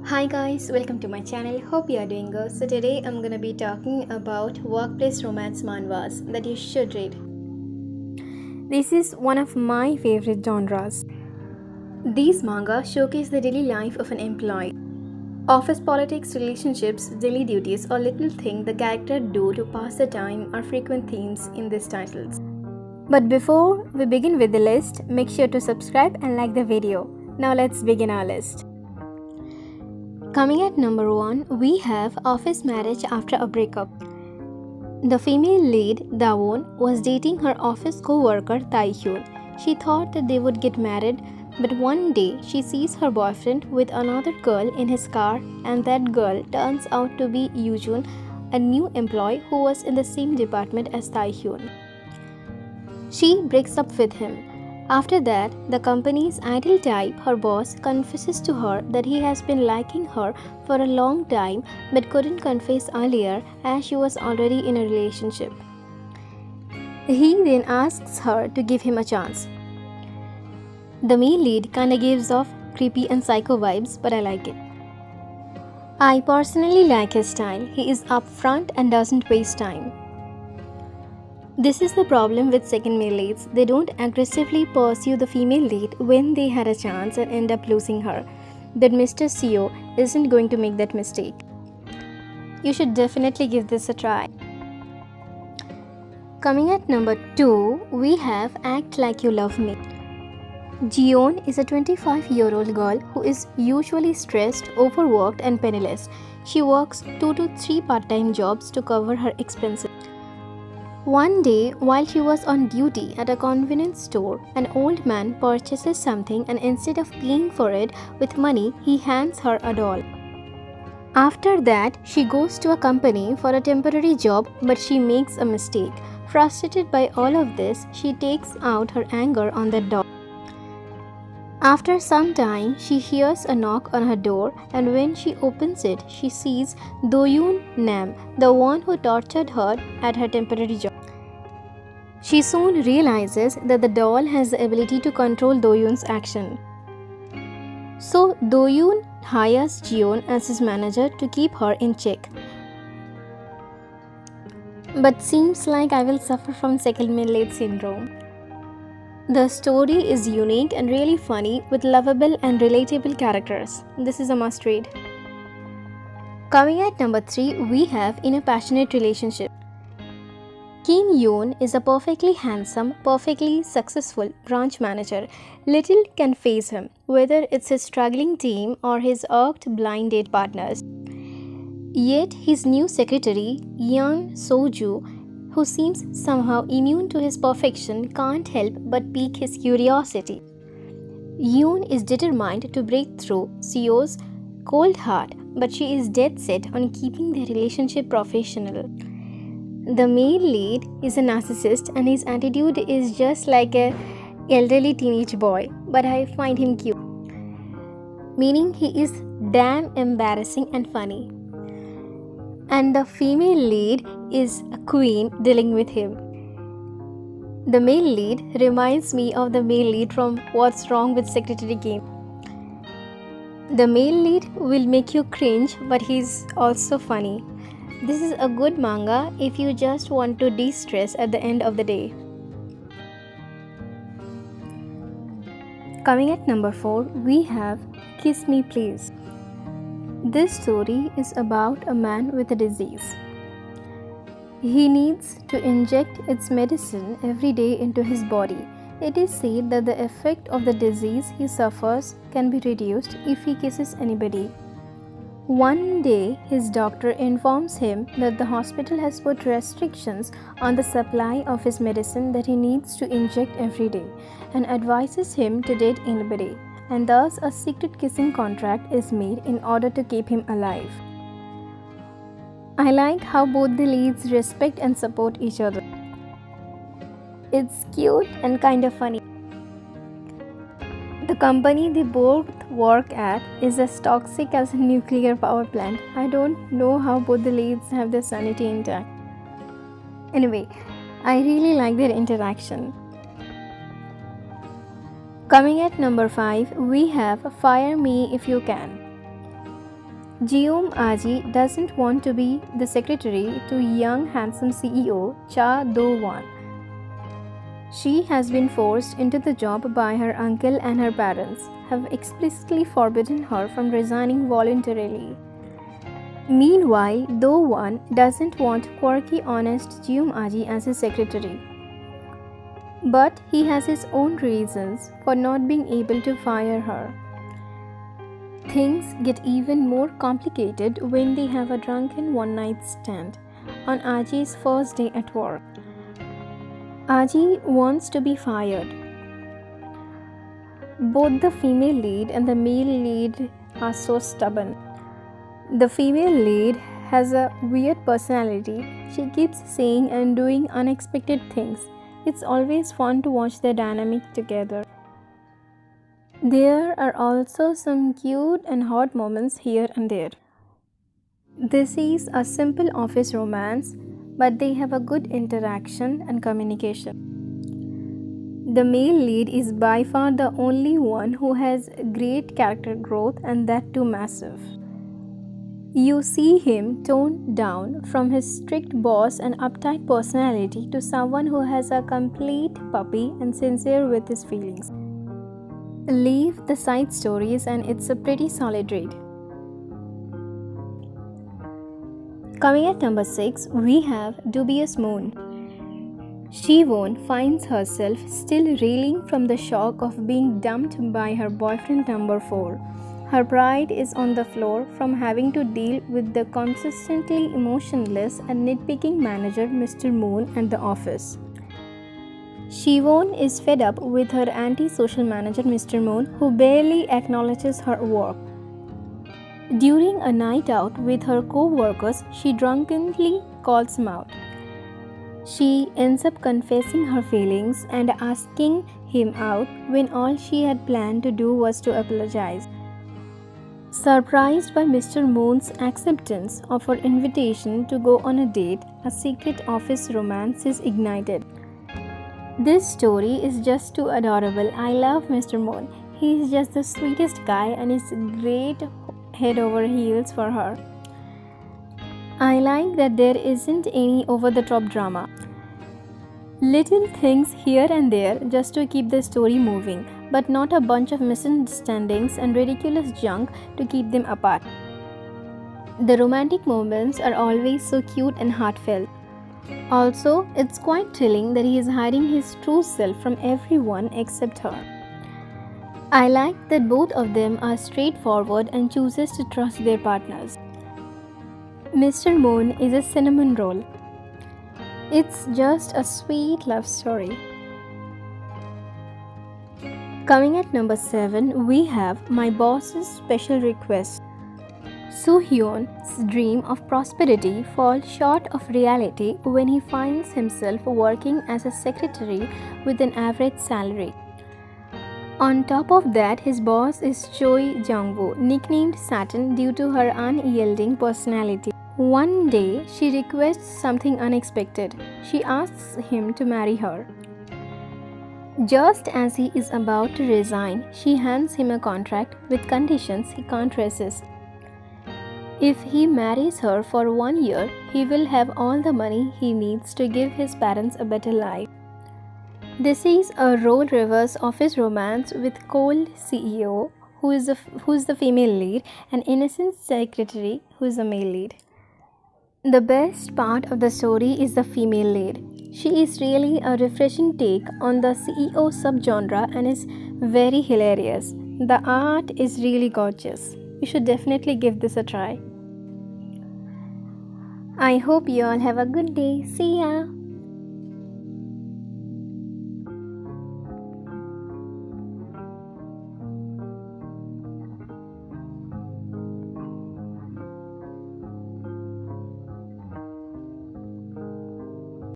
Hi guys, welcome to my channel. Hope you are doing good. So today I'm gonna be talking about workplace romance manhwas that you should read. This is one of my favorite genres. These manga showcase the daily life of an employee. Office politics, relationships, daily duties, or little things the character do to pass the time are frequent themes in these titles. But before we begin with the list, make sure to subscribe and like the video. Now let's begin our list. Coming at number 1, we have Office Marriage After a Breakup. The female lead, Dawon, was dating her office co-worker Taehyun. She thought that they would get married, but one day she sees her boyfriend with another girl in his car, and that girl turns out to be Yoojun, a new employee who was in the same department as Taehyun. She breaks up with him. After that, the company's ideal type, her boss, confesses to her that he has been liking her for a long time but couldn't confess earlier as she was already in a relationship. He then asks her to give him a chance. The male lead kinda gives off creepy and psycho vibes, but I like it. I personally like his style. He is upfront and doesn't waste time. This is the problem with second male leads. They don't aggressively pursue the female lead when they had a chance and end up losing her. But Mr. CEO isn't going to make that mistake. You should definitely give this a try. Coming at number 2, we have Act Like You Love Me. Jiyeon is a 25-year-old girl who is usually stressed, overworked and penniless. She works 2 to 3 part-time jobs to cover her expenses. One day, while she was on duty at a convenience store, an old man purchases something and instead of paying for it with money, he hands her a doll. After that, she goes to a company for a temporary job, but she makes a mistake. Frustrated by all of this, she takes out her anger on that doll. After some time, she hears a knock on her door, and when she opens it, she sees Do-yoon Nam, the one who tortured her at her temporary job. She soon realizes that the doll has the ability to control Do-yoon's action. So Do-yoon hires Jiyeon as his manager to keep her in check. But seems like I will suffer from second male lead syndrome. The story is unique and really funny with lovable and relatable characters. This is a must read. Coming at number 3, we have In a Passionate Relationship. Kim Yoon is a perfectly handsome, perfectly successful branch manager. Little can faze him, whether it's his struggling team or his irked blind date partners. Yet his new secretary, Yeon Soju, who seems somehow immune to his perfection, can't help but pique his curiosity. Yoon is determined to break through Seo's cold heart, but she is dead set on keeping their relationship professional. The male lead is a narcissist and his attitude is just like a elderly teenage boy, but I find him cute. Meaning he is damn embarrassing and funny. And the female lead is a queen dealing with him. The male lead reminds me of the male lead from What's Wrong with Secretary Kim. The male lead will make you cringe, but he's also funny. This is a good manga if you just want to de-stress at the end of the day. Coming at number 4, we have Kiss Me Please. This story is about a man with a disease. He needs to inject its medicine every day into his body. It is said that the effect of the disease he suffers can be reduced if he kisses anybody. One day, his doctor informs him that the hospital has put restrictions on the supply of his medicine that he needs to inject every day and advises him to date anybody. And thus a secret kissing contract is made in order to keep him alive. I like how both the leads respect and support each other. It's cute and kind of funny. The company they both work at is as toxic as a nuclear power plant. I don't know how both the leads have their sanity intact. Anyway, I really like their interaction. Coming at number 5, we have Fire Me If You Can. Jeom Aji doesn't want to be the secretary to young handsome CEO Cha Do-won. She has been forced into the job by her uncle, and her parents have explicitly forbidden her from resigning voluntarily. Meanwhile, Do-won doesn't want quirky honest Jeom Aji as his secretary. But he has his own reasons for not being able to fire her. Things get even more complicated when they have a drunken one-night stand on Aji's first day at work. Aji wants to be fired. Both the female lead and the male lead are so stubborn. The female lead has a weird personality. She keeps saying and doing unexpected things. It's always fun to watch their dynamic together. There are also some cute and hot moments here and there. This is a simple office romance, but they have a good interaction and communication. The male lead is by far the only one who has great character growth, and that too massive. You see him toned down from his strict boss and uptight personality to someone who has a complete puppy and sincere with his feelings. Leave the side stories and it's a pretty solid read. Coming at number 6, we have Dubious Moon. Siwon finds herself still reeling from the shock of being dumped by her boyfriend number 4. Her pride is on the floor from having to deal with the consistently emotionless and nitpicking manager Mr. Moon at the office. Siwon is fed up with her anti-social manager Mr. Moon, who barely acknowledges her work. During a night out with her co-workers, she drunkenly calls him out. She ends up confessing her feelings and asking him out when all she had planned to do was to apologize. Surprised by Mr. Moon's acceptance of her invitation to go on a date, a secret office romance is ignited. This story is just too adorable. I love Mr. Moon. He is just the sweetest guy and is great head over heels for her. I like that there isn't any over-the-top drama. Little things here and there just to keep the story moving, but not a bunch of misunderstandings and ridiculous junk to keep them apart. The romantic moments are always so cute and heartfelt. Also, it's quite thrilling that he is hiding his true self from everyone except her. I like that both of them are straightforward and chooses to trust their partners. Mr. Moon is a cinnamon roll. It's just a sweet love story. Coming at number 7, we have My Boss's Special Request. Soo-hyun's dream of prosperity falls short of reality when he finds himself working as a secretary with an average salary. On top of that, his boss is Choi Jung-woo, nicknamed Saturn due to her unyielding personality. One day, she requests something unexpected. She asks him to marry her. Just as he is about to resign, she hands him a contract with conditions he can't resist. If he marries her for 1 year, he will have all the money he needs to give his parents a better life. This is a role reverse office romance with cold CEO, who is the female lead, and innocent secretary, who is the male lead. The best part of the story is the female lead. She is really a refreshing take on the CEO subgenre and is very hilarious. The art is really gorgeous. You should definitely give this a try. I hope you all have a good day. See ya!